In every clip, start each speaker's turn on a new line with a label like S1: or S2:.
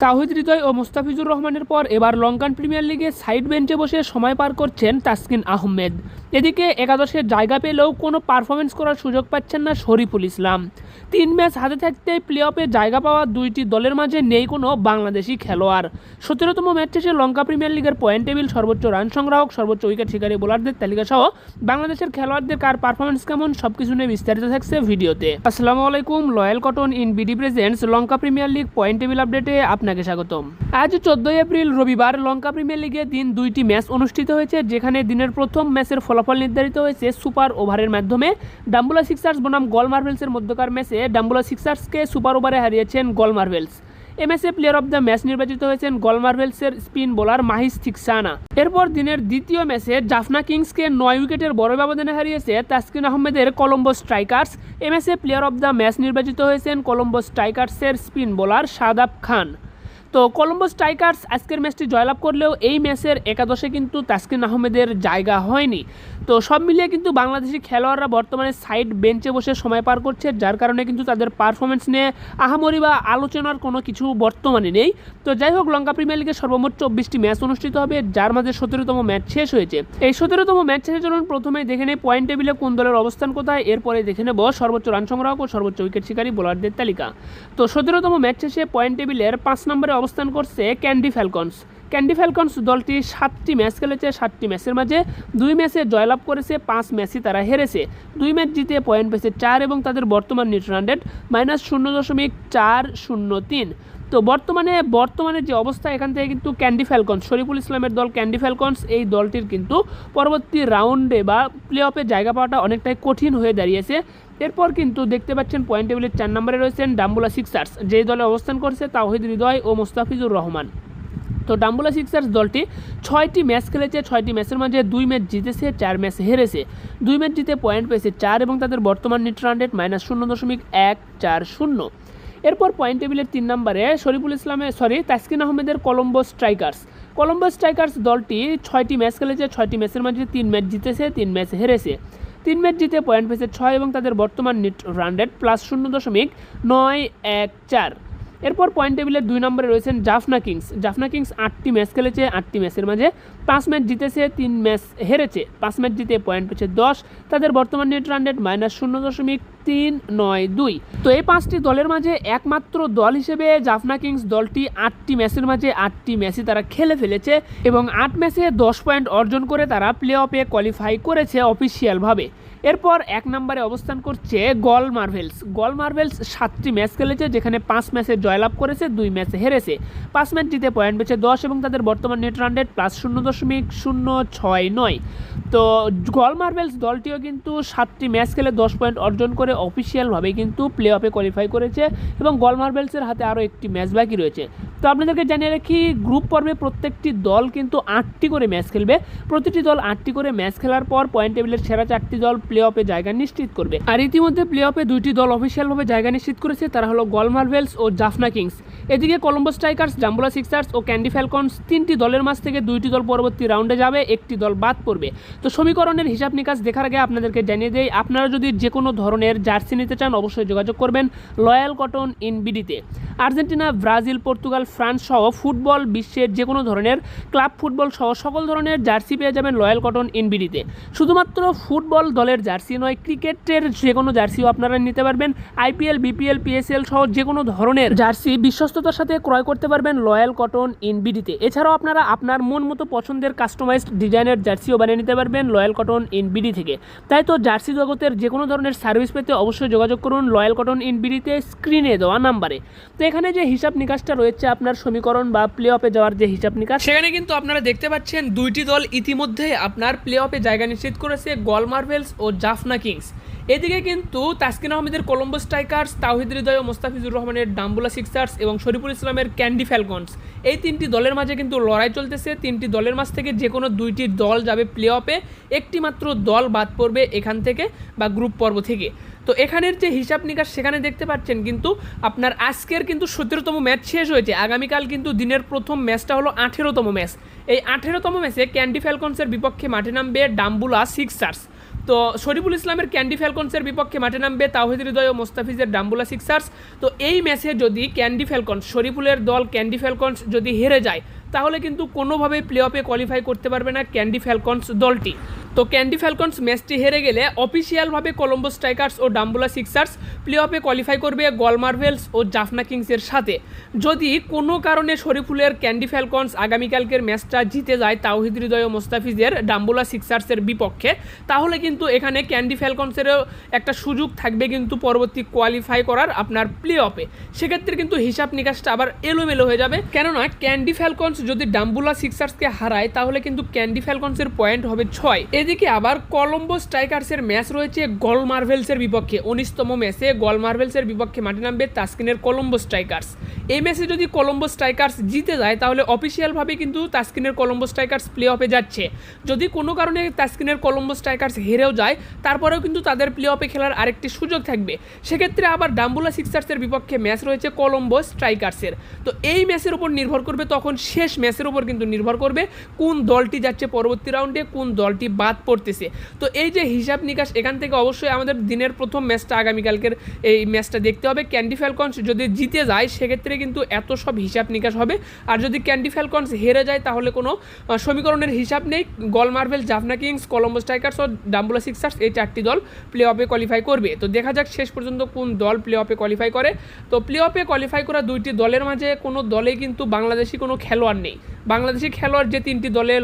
S1: তাওহিদ হৃদয় ও মুস্তাফিজুর রহমানের পর এবার লঙ্কান প্রিমিয়ার লিগে সাইড বেঞ্চে বসে সময় পার করছেন তাসকিন আহমেদ। এদিকে একাদশের জায়গা পেলেও কোনো পারফরমেন্স করার সুযোগ পাচ্ছেন না শরীফুল ইসলাম। 3 ম্যাচ হাতে থাকতে প্লে অফে জায়গা পাওয়া দুইটি দলের মাঝে নেই কোনো বাংলাদেশি খেলোয়াড়। 17তম ম্যাচ শেষে লঙ্কা প্রিমিয়ার লিগের পয়েন্ট টেবিল, সর্বোচ্চ রান সংগ্রাহক, সর্বোচ্চ উইকেট শিকারী বোলারদের তালিকা সহ বাংলাদেশের খেলোয়াড়দের কার পারফরমেন্স কেমন সবকিছু নিয়ে বিস্তারিত থাকছে ভিডিওতে। আসসালামু আলাইকুম, loyal cotton in BD presents Lanka premier league point table আপডেটে আপনাকে স্বাগতম। আজ 14 এপ্রিল রবিবার লঙ্কা প্রিমিয়ার লিগে দিন 2টি ম্যাচ অনুষ্ঠিত হয়েছে, যেখানে দিনের প্রথম ম্যাচের ফলাফল নির্ধারিত হয়েছে সুপার ওভারের মাধ্যমে। ডাম্বুলা সিক্সার্স বনাম গল মার্ভেলসের মধ্যকার ম্যাচে ডাম্বুলা সিক্সার্সকে সুপার ওভারে হারিয়েছেন গল মার্ভেলস। এই ম্যাচে প্লেয়ার অফ দ্য ম্যাচ নির্বাচিত হয়েছেন গল মার্ভেলসের স্পিন বোলার মাহিস থিকসানা। এরপর দিনের দ্বিতীয় ম্যাচে জাফনা কিংসকে 9 উইকেটের বড় ব্যবধানে হারিয়েছে তাসকিন আহমেদের কলম্বো স্ট্রাইকার্স। এই ম্যাচে প্লেয়ার অফ দ্য ম্যাচ নির্বাচিত হয়েছেন কলম্বো স্ট্রাইকার্সের স্পিন বোলার শাদাব খান। তো কলম্বো স্ট্রাইকার্স আজকের ম্যাচটি জয়লাভ করলেও এই ম্যাচের একাদশে কিন্তু তাসকিন আহমেদের জায়গা হয়নি। তো সব মিলিয়ে কিন্তু বাংলাদেশি খেলোয়াড়রা বর্তমানে সাইড বেঞ্চে বসে সময় পার করছে, যার কারণে কিন্তু তাদের পারফরমেন্স নিয়ে আহামরি বা আলোচনার কোনো কিছু বর্তমানে নেই। তো যাই হোক, লঙ্কা প্রিমিয়ার লিগে সর্বমোট 24টি ম্যাচ অনুষ্ঠিত হবে, যার মাঝে 17তম ম্যাচ শেষ হয়েছে। এই 17তম ম্যাচ শেষে চলুন প্রথমে দেখে নেই পয়েন্ট টেবিলে কোন দলের অবস্থান কোথায়, এরপরে দেখে নেব সর্বোচ্চ রান সংগ্রাহক ও সর্বোচ্চ উইকেট শিকারী বোলারদের তালিকা। তো 17তম ম্যাচ শেষে পয়েন্ট টেবিলের 5 নম্বরে অবস্থান করছে ক্যান্ডি ফ্যালকনস। ক্যান্ডি ফ্যালকনস দলটি 7টি ম্যাচ খেলেছে, 7টি ম্যাচের মাঝে 2 ম্যাচে জয়লাভ করেছে, 5 ম্যাচই তারা হেরেছে। 2 ম্যাচ জিতে পয়েন্ট পেয়েছে 4 এবং তাদের বর্তমান নেট রান রেট -0.403। তো বর্তমানে যে অবস্থা, এখান থেকে কিন্তু ক্যান্ডি ফ্যালকনস, শরীফুল ইসলামের দল ক্যান্ডি ফ্যালকনস, এই দলটির কিন্তু পরবর্তী রাউন্ডে বা প্লে অফে জায়গা পাওয়াটা অনেকটাই কঠিন হয়ে দাঁড়িয়েছে। এরপর কিন্তু দেখতে পাচ্ছেন পয়েন্ট টেবিলের 4 নম্বরে রয়েছেন ডাম্বুলা সিক্সার্স, যেই দলে অবস্থান করছে তাওহিদ হৃদয় ও মুস্তাফিজুর রহমান। তো ডাম্বুলা সিক্সার্স দলটি 6টি ম্যাচ খেলেছে, 6টি ম্যাচের মাঝে 2 ম্যাচ জিতেছে, 4 ম্যাচ হেরেছে। 2 ম্যাচ জিতে পয়েন্ট পেয়েছে 4 এবং তাদের বর্তমান নেট রান রেট -0.140। এরপর পয়েন্ট টেবিলের 3 নম্বরে তাসকিন আহমেদের কলম্বো স্ট্রাইকার্স। কলম্বো স্ট্রাইকার্স দলটি 6টি ম্যাচ খেলেছে, 6টি ম্যাচের মাঝে 3 ম্যাচ জিতেছে, 3 ম্যাচ হেরেছে। 3 ম্যাচ জিতে পয়েন্ট পেয়েছে 6 এবং তাদের বর্তমান নেট রান রেট +0.914। এরপর পয়েন্ট টেবিলের 2 নম্বরে রয়েছেন জাফনা কিংস। জাফনা কিংস 8টি ম্যাচ খেলেছে, 8টি ম্যাচের মাঝে 5 ম্যাচ জিতেছে, 3 ম্যাচ হেরেছে। 5 ম্যাচ জিতে পয়েন্ট পেয়েছে 10, তাদের বর্তমান নেট রান রেট -0.392। তো এই 5টি দলের মাঝে একমাত্র দল হিসেবে জাফনা কিংস দলটি 8টি ম্যাচের মাঝে 8টি ম্যাচই তারা খেলে ফেলেছে এবং 8 ম্যাচে 10 পয়েন্ট অর্জন করে তারা প্লে অফে কোয়ালিফাই করেছে অফিসিয়ালভাবে। এরপর 1 নম্বরে অবস্থান করছে গল মার্ভেলস। গল মার্ভেলস 7টি ম্যাচ খেলেছে, যেখানে 5 ম্যাচে জয়লাভ করেছে, 2 ম্যাচে হেরেছে। 5 ম্যাচ জিতে পয়েন্ট পেয়েছে 10 এবং তাদের বর্তমান নেট রান রেট +0.069। তো গল মার্ভেলস দলটিও কিন্তু 7টি ম্যাচ খেলে 10 পয়েন্ট অর্জন করে অফিসিয়ালভাবে কিন্তু প্লে অফে কোয়ালিফাই করেছে এবং গল মার্ভেলসের হাতে আরও একটি ম্যাচ বাকি রয়েছে। তো আপনাদেরকে জানিয়ে রাখি, গ্রুপ পর্বে প্রত্যেকটি দল কিন্তু 8টি করে ম্যাচ খেলবে। প্রতিটি দল 8টি করে ম্যাচ খেলার পর পয়েন্ট টেবিলের সেরা 4টি দল প্লে অফে জায়গা নিশ্চিত করবে। আর ইতিমধ্যে প্লে অফে 2টি দল অফিসিয়ালভাবে জায়গা নিশ্চিত করেছে, তারা হলো গল মার্ভেলস ও জাফনা কিংস। এদিকে কলম্বো স্ট্রাইকার্স, ডাম্বুলা সিক্সার্স ও ক্যান্ডি ফ্যালকনস 3টি দলের মাঝ থেকে 2টি দল পরবর্তী রাউন্ডে যাবে, একটি দল বাদ পড়বে। তো সমীকরণের হিসাব নিকাশ দেখার আগে আপনাদেরকে জানিয়ে দেই, আপনারা যদি যে কোনো ধরনের জার্সি নিতে চান অবশ্যই যোগাযোগ করবেন লয়াল কটন ইন বিডিতে। আর্জেন্টিনা, ব্রাজিল, পর্তুগাল, ফ্রান্স সহ ফুটবল বিশ্বের যে কোনো ধরনের ক্লাব ফুটবল সহ সকল ধরনের জার্সি পেয়ে যাবেন লয়াল কটন ইন বিডিতে। শুধুমাত্র ফুটবল দলের জার্সি নয়, ক্রিকেটের যে কোনো জার্সিও আপনারা নিতে পারবেন। আইপিএল, বিপিএল, পিএসএল সহ যে কোনো ধরনের জার্সি বিশ্বস্ততার সাথে ক্রয় করতে পারবেন লয়াল কটন ইন বিডিতে। এছাড়াও আপনারা আপনার মন মতো পছন্দের কাস্টমাইজড ডিজাইনের জার্সিও বানিয়ে নিতে পারবেন লয়াল কটন ইন বিডি থেকে। তাই তো জার্সি জগতের যে কোনো ধরনের সার্ভিস পেতে অবশ্যই যোগাযোগ করুন লয়াল কটন ইন বিডিতে স্ক্রিনে দেওয়া নাম্বারে। তো এখানে যে হিসাব নিকাশটা রয়েছে আপনার সমীকরণ বা প্লে অফে যাওয়ার যে হিসাব নিকাশ, সেখানে কিন্তু আপনারা দেখতে পাচ্ছেন 2টি দল ইতিমধ্যে আপনার প্লে অফে জায়গা নিশ্চিত করেছে, গল মার্ভেলস ও জাফনা কিংস। এদিকে কিন্তু তাসকিন আহমেদের কলম্বো স্ট্রাইকার্স, তাওহিদ হৃদয় ও মুস্তাফিজুর রহমানের ডাম্বুলা সিক্সার্স এবং শরীফুল ইসলামের ক্যান্ডি ফ্যালকনস, এই 3টি দলের মাঝে কিন্তু লড়াই চলতেছে। 3টি দলের মাঝ থেকে যে কোনো 2টি দল যাবে প্লে অফে, একটি মাত্র দল বাদ পড়বে এখান থেকে বা গ্রুপ পর্ব থেকে। তো এখানের যে হিসাব নিকাশ সেখানে দেখতে পাচ্ছেন কিন্তু আপনার আজকের কিন্তু 17তম ম্যাচ শেষ হয়েছে। আগামীকাল কিন্তু দিনের প্রথম ম্যাচটা হলো 18তম ম্যাচ। এই 18তম ম্যাচে ক্যান্ডি ফ্যালকনসের বিপক্ষে মাঠে নামবে ডাম্বুলা সিক্সার্স। তো শরীফুল ইসলামের ক্যান্ডি ফ্যালকনসের বিপক্ষে মাঠে নামবে তাওহিদ হৃদয় ও মোস্তাফিজের ডাম্বুলা সিক্সার্স। তো এই ম্যাচে যদি ক্যান্ডি ফ্যালকনস, শরীফুলের দল ক্যান্ডি ফ্যালকনস যদি হেরে যায় তাহলে কিন্তু কোনোভাবেই প্লে অফে কোয়ালিফাই করতে পারবে না ক্যান্ডি ফ্যালকনস দলটি। তো ক্যান্ডি ফ্যালকনস ম্যাচটি হেরে গেলে অফিসিয়ালভাবে কলম্বো স্ট্রাইকার্স ও ডাম্বুলা সিক্সার্স প্লে অফে কোয়ালিফাই করবে গল মার্ভেলস ও জাফনা কিংসের সাথে। যদি কোনো কারণে শরীফুলের ক্যান্ডি ফ্যালকনস আগামীকালকের ম্যাচটা জিতে যায় তাওহিদ হৃদয় ও মোস্তাফিজের ডাম্বুলা সিক্সার্সের বিপক্ষে, তাহলে কিন্তু এখানে ক্যান্ডি ফ্যালকনসেরও একটা সুযোগ থাকবে কিন্তু পরবর্তী কোয়ালিফাই করার আপনার প্লে অফে। সেক্ষেত্রে কিন্তু হিসাব নিকাশটা আবার এলোমেলো হয়ে যাবে, কেননা ক্যান্ডি ফ্যালকনস যদি ডাম্বুলা সিক্সার্সকে হারায় তাহলে কিন্তু ক্যান্ডি ফ্যালকনসের পয়েন্ট হবে 6। এদিকে আবার কলম্বো স্ট্রাইকার্সের ম্যাচ রয়েছে গল মার্ভেলসের বিপক্ষে। 19তম ম্যাচে গল মার্ভেলসের বিপক্ষে মাঠে নামবে তাসকিনের কলম্বো স্ট্রাইকার্স। এই ম্যাচে যদি কলম্বো স্ট্রাইকার্স জিতে যায় তাহলে অফিসিয়ালভাবে কিন্তু তাসকিনের কলম্বো স্ট্রাইকার্স প্লে অফে যাচ্ছে। যদি কোনো কারণে তাসকিনের কলম্বো স্ট্রাইকার্স হেরেও যায় তারপরেও কিন্তু তাদের প্লে অফে খেলার আরেকটি সুযোগ থাকবে। সেক্ষেত্রে আবার ডাম্বুলা সিক্সার্সের বিপক্ষে ম্যাচ রয়েছে কলম্বো স্ট্রাইকার্সের। তো এই ম্যাচের উপর নির্ভর করবে, তখন শেষ ম্যাচের উপর কিন্তু নির্ভর করবে কোন দলটি যাচ্ছে পরবর্তী রাউন্ডে, কোন দলটি বাদ পড়তেছে। তো এই যে হিসাব নিকাশ, এখান থেকে অবশ্যই আমাদের দিনের প্রথম ম্যাচটা আগামীকালকের এই ম্যাচটা দেখতে হবে। ক্যান্ডি ফ্যালকনস যদি জিতে যায় সেক্ষেত্রে কিন্তু এত সব হিসাব নিকাশ হবে, আর যদি ক্যান্ডি ফ্যালকনস হেরে যায় তাহলে কোনো সমীকরণের হিসাব নেই। Galle Marvel, Jaffna Kings, Colombo Strikers ও ডাম্বুলা সিক্সার্স এই 4টি দল প্লে অফে কোয়ালিফাই করবে। তো দেখা যাক শেষ পর্যন্ত কোন দল প্লে অফে কোয়ালিফাই করে। তো প্লে অফে কোয়ালিফাই করা 2টি দলের মাঝে কোনো দলেই কিন্তু বাংলাদেশি কোনো খেলোয়াড় নেই। বাংলাদেশি খেলোয়াড় যে 3টি দলে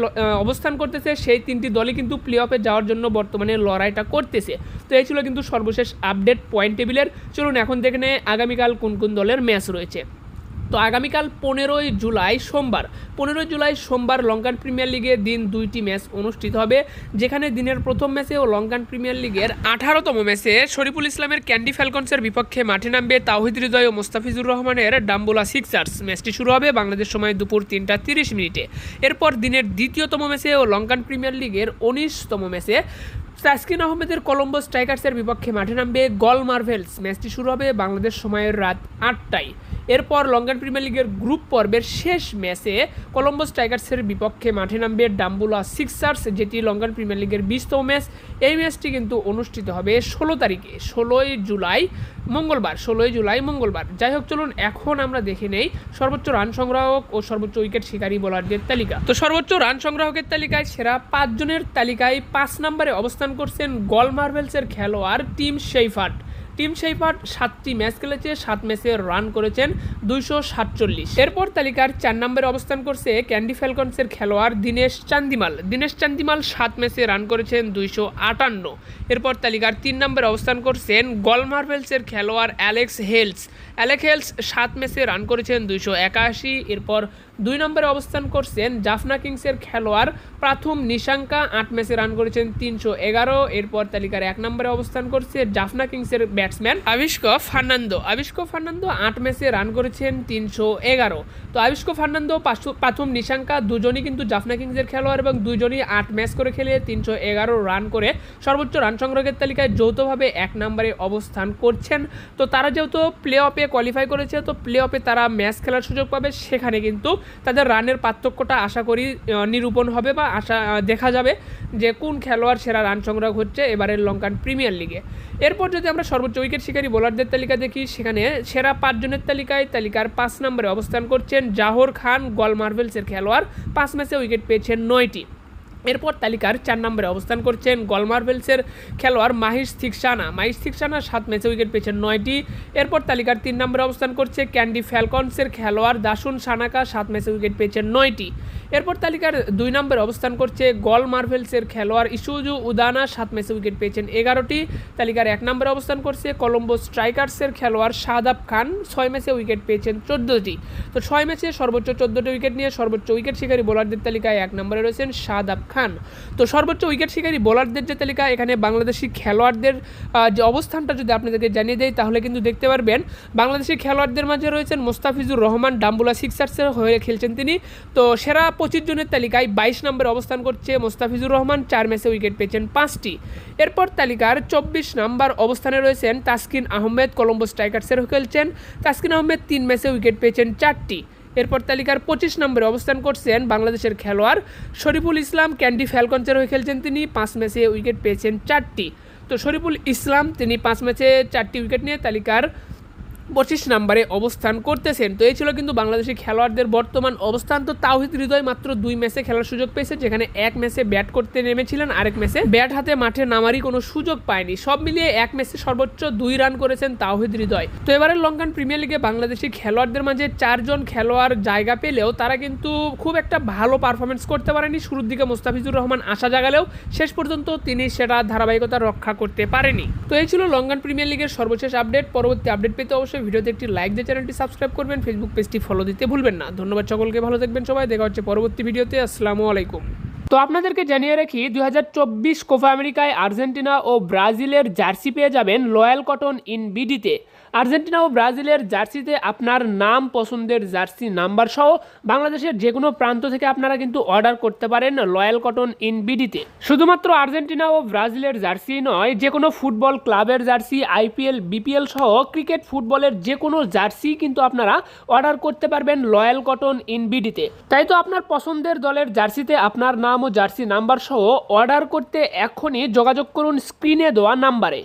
S1: অবস্থান করতেছে সেই 3টি দলই কিন্তু প্লে অফে যাওয়ার জন্য বর্তমানে লড়াইটা করতেছে। তো এই ছিল কিন্তু সর্বশেষ আপডেট পয়েন্ট টেবিলের। চলুন এখন দেখে নেই আগামীকাল কোন কোন দলের ম্যাচ রয়েছে। তো আগামীকাল 15ই জুলাই সোমবার লঙ্কান প্রিমিয়ার লিগে দিন 2টি ম্যাচ অনুষ্ঠিত হবে, যেখানে দিনের প্রথম ম্যাচে ও লঙ্কান প্রিমিয়ার লিগের 18তম ম্যাচে শরীফুল ইসলামের ক্যান্ডি ফ্যালকনসের বিপক্ষে মাঠে নামবে তাওহিদ হৃদয় ও মোস্তাফিজুর রহমানের ডাম্বুলা সিক্সার্স। ম্যাচটি শুরু হবে বাংলাদেশ সময় দুপুর 3টা 30 মিনিটে। এরপর দিনের দ্বিতীয়তম ম্যাচে ও লঙ্কান প্রিমিয়ার লিগের 19তম ম্যাচে তাসকিন আহমেদের কলম্বো স্ট্রাইকার্সের বিপক্ষে মাঠে নামবে গল মার্ভেলস। ম্যাচটি শুরু হবে বাংলাদেশ সময়ের রাত 8টায়। এরপর লঙ্কান প্রিমিয়ার লিগের গ্রুপ পর্বের শেষ ম্যাচে কলম্বো স্ট্রাইকার্সের বিপক্ষে মাঠে নামবে ডাম্বুলা সিক্সার্স, যেটি লঙ্কান প্রিমিয়ার লিগের 20তম ম্যাচ। এই ম্যাচটি কিন্তু অনুষ্ঠিত হবে 16 তারিখে, 16 জুলাই মঙ্গলবার। যাই হোক, চলুন এখন আমরা দেখে নেই সর্বোচ্চ রান সংগ্রাহক ও সর্বোচ্চ উইকেট শিকারী বোলারদের তালিকা। তো সর্বোচ্চ রান সংগ্রাহকের তালিকায় সেরা 5 জনের তালিকায় 5 নম্বরে অবস্থান করছেন গল মার্ভেলসের খেলোয়াড় টিম শেফার্ড। 7টি ম্যাচ খেলেছে, 7 ম্যাচে রান করেছেন 247। এরপর তালিকার 4 নম্বরে অবস্থান করছে ক্যান্ডি ফ্যালকনসের খেলোয়াড় দীনেশ চান্দিমাল 7 ম্যাচে রান করেছেন 258। এরপর তালিকার 3 নম্বরে অবস্থান করছেন গল মার্ভেলসের খেলোয়াড় অ্যালেক্স হেলস 7 ম্যাচে রান করেছেন 281। এরপর 2 নম্বরে অবস্থান করছেন জাফনা কিংসের খেলোয়াড় প্রথম নিশাঙ্কা 8 ম্যাচে রান করেছেন 311। এরপর তালিকার 1 নম্বরে অবস্থান করছে জাফনা কিংসের ব্যাটসম্যান আবিষ্কো ফার্নান্দো 8 ম্যাচে রান করেছেন 311। তো আবিষ্কো ফার্নান্দো প্রথম নিশাঙ্কা দুজনই কিন্তু জাফনা কিংসের খেলোয়াড় এবং দুজনই 8 ম্যাচ করে খেলে 311 রান করে সর্বোচ্চ রান সংগ্রহের তালিকায় যৌথভাবে 1 নম্বরে অবস্থান করছেন। তো তারা যেহেতু প্লে অফে কোয়ালিফাই করেছে, তো প্লে অফে তারা ম্যাচ খেলার সুযোগ পাবে, সেখানে কিন্তু তাদের রানের পার্থক্যটা আশা করি নিরূপণ হবে বা দেখা যাবে যে কোন খেলোয়াড় সেরা রান সংগ্রহ হচ্ছে এবারের লঙ্কান প্রিমিয়ার লিগে। এরপর যদি আমরা সর্বোচ্চ উইকেট শিকারী বোলারদের তালিকা দেখি, সেখানে সেরা 5 জনের তালিকার 5 নম্বরে অবস্থান করছেন জাহর খান, গল মার্ভেলসের খেলোয়াড়। 5 ম্যাচে উইকেট পেয়েছেন 9টি। এরপর তালিকার 4 নম্বরে অবস্থান করছেন গল মার্ভেলসের খেলোয়াড় মাহিশ থিকসানা 7 ম্যাচে উইকেট পেয়েছেন 9টি। এরপর তালিকার 3 নম্বরে অবস্থান করছে ক্যান্ডি ফ্যালকনসের খেলোয়াড় দাসুন সানাকা 7 ম্যাচে উইকেট পেয়েছেন 9টি। এরপর তালিকার 2 নম্বরে অবস্থান করছে গল মার্ভেলসের খেলোয়াড় ইসুজু উদানা 7 ম্যাচে উইকেট পেয়েছেন 11টি। তালিকার 1 নম্বরে অবস্থান করছে কলম্বো স্ট্রাইকার্সের খেলোয়াড় শাহাদাব খান 6 ম্যাচে উইকেট পেয়েছেন 14টি। তো 6 ম্যাচে সর্বোচ্চ 14টি উইকেট নিয়ে সর্বোচ্চ উইকেট শিকারী বোলারদের তালিকায় 1 নম্বরে রয়েছেন শাহাদাব খান। তো সর্বোচ্চ উইকেট শিকারী বোলারদের যে তালিকা, এখানে বাংলাদেশি খেলোয়াড়দের যে অবস্থানটা যদি আপনাদেরকে জানিয়ে দেয় তাহলে কিন্তু দেখতে পারবেন বাংলাদেশি খেলোয়াড়দের মাঝে রয়েছেন মোস্তাফিজুর রহমান, ডাম্বুলা সিক্সার্সের হয়ে খেলছেন তিনি। তো সেরা 25 জনের তালিকায় 22 নম্বরে অবস্থান করছে মোস্তাফিজুর রহমান, 4 ম্যাচে উইকেট পেয়েছেন 5টি। এরপর তালিকার 24 নম্বর অবস্থানে রয়েছেন তাসকিন আহমেদ, কলম্বো স্ট্রাইকার্সের হয়ে খেলছেন। তাসকিন আহমেদ 3 ম্যাচে উইকেট পেয়েছেন 4টি। এরপর তালিকার 25 নম্বরে অবস্থান করছেন বাংলাদেশের খেলোয়াড় শরীফুল ইসলাম, ক্যান্ডি ফ্যালকনসের হয়ে খেলছেন তিনি। 5 ম্যাচে উইকেট পেয়েছেন 4টি। তো শরীফুল ইসলাম তিনি 5 ম্যাচে 4টি উইকেট নিয়ে তালিকার 25 নম্বরে অবস্থান করতেছেন। তো এই ছিল কিন্তু বাংলাদেশি খেলোয়াড়দের বর্তমান অবস্থান। তো তাওহিদ হৃদয় মাত্র 2 ম্যাচে খেলার সুযোগ পেয়েছে, যেখানে 1 ম্যাচে ব্যাট করতে নেমেছিলেন, আরেক ম্যাচে ব্যাট হাতে মাঠে নামারই কোনো সুযোগ পায়নি। সব মিলিয়ে 1 ম্যাচে সর্বোচ্চ 2 রান করেছেন তাওহিদ হৃদয়। তো এবারে লঙ্কান প্রিমিয়ার লিগে বাংলাদেশি খেলোয়াড়দের মাঝে 4 জন খেলোয়াড় জায়গা পেলেও তারা কিন্তু খুব একটা ভালো পারফরমেন্স করতে পারেনি। শুরুর দিকে মোস্তাফিজুর রহমান আশা জাগালেও শেষ পর্যন্ত তিনি সেটা ধারাবাহিকতা রক্ষা করতে পারেনি। তো এই ছিল লঙ্কান প্রিমিয়ার লিগের সর্বশেষ আপডেট। পরবর্তী আপডেট পেতে অবশ্যই ভিডিওতে একটি লাইক দিয়ে চ্যানেলটি সাবস্ক্রাইব করবেন, ফেসবুক পেজটি ফলো দিতে ভুলবেন না। ধন্যবাদ সকলকে, ভালো থাকবেন সবাই, দেখা হচ্ছে পরবর্তী ভিডিওতে। আসসালামু আলাইকুম। তো আপনাদেরকে জানিয়ে রাখি 2024 কোপা আমেরিকায় আর্জেন্টিনা ও ব্রাজিলের জার্সি পেয়ে যাবেন লয়াল কটন ইন বিডিতে। আর্জেন্টিনা ও ব্রাজিলের জার্সিতে আপনার নাম পছন্দের জার্সি নাম্বার সহ বাংলাদেশের যে কোনো প্রান্ত থেকে আপনারা কিন্তু অর্ডার করতে পারেন লয়াল কটন ইন বিডিতে। শুধুমাত্র আর্জেন্টিনা ও ব্রাজিলের জার্সি নয়, যে কোনো ফুটবল ক্লাবের জার্সি, আইপিএল, বিপিএল সহ ক্রিকেট ফুটবলের যে কোনো জার্সি কিন্তু আপনারা অর্ডার করতে পারবেন লয়াল কটন ইন বিডিতে। তাই তো আপনার পছন্দের দলের জার্সিতে আপনার নাম ও জার্সি নাম্বার সহ অর্ডার করতে এখনই যোগাযোগ করুন স্ক্রিনে দেওয়া নাম্বারে।